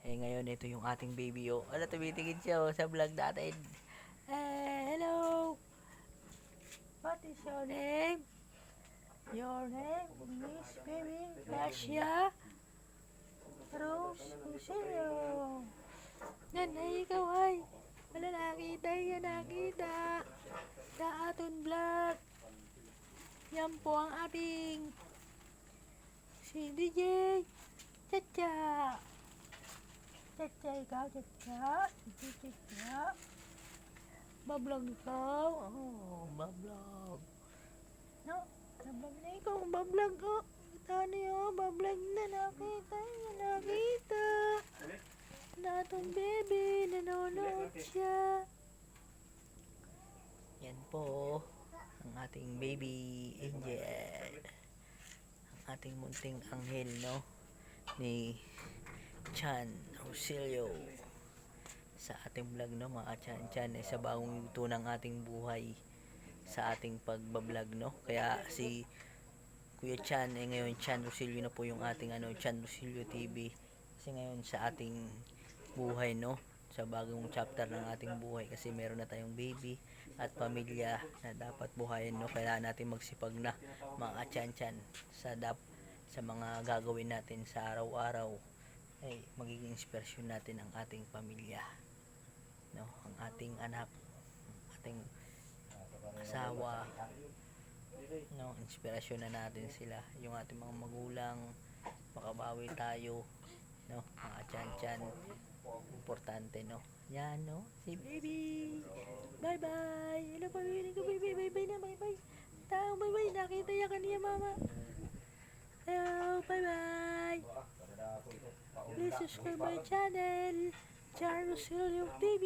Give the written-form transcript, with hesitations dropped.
Ngayon ito yung ating baby, oh. Ano, tumitingin siya, oh, sa vlog natin. Hello! What is your name? Your name is baby Gracia Rose Rosillo. Yan ay ikaw ay. Wala nakita yan, nakita. Sa aton vlog. Yan po ang ating si DJ Chacha. Chacha, ikaw, Chacha. Si Chacha. Bablog ikaw. Oh, bablog. No, bablog na ikaw. Bablog, oh. Kita niyo, bablog na nakita. Nakita. Na atong baby, nanonood siya. Yan po ang ating baby angel. Ang ating munting anghel, no? Ni Chan Rosillo. Sa ating vlog, no, mga Chan, sa bagong yuto ng ating buhay sa ating pagbablog, no? Kaya si Kuya Chan, ngayon Chan Rosillo na po yung ating Chan Rosillo TV. Kasi ngayon sa ating buhay, no, sa bagong chapter ng ating buhay, kasi meron na tayong baby at pamilya na dapat buhayin, no? Kailangan natin magsipag na, mga Chan sa mga gagawin natin sa araw-araw ay magiging inspirasyon natin ang ating pamilya, no? Ang ating anak, ating asawa, no? Inspirasyon na natin sila, yung ating mga magulang, makabawi tayo, no? Mga Chan, importante, no? Yan, no? Si baby, bye bye. Hello, pamilya ko, baby, bye bye na, bye bye. Tao, bye bye. Nakita yan kaniya mama. Hello, bye bye. Please subscribe my channel, Chan Rosillo TV.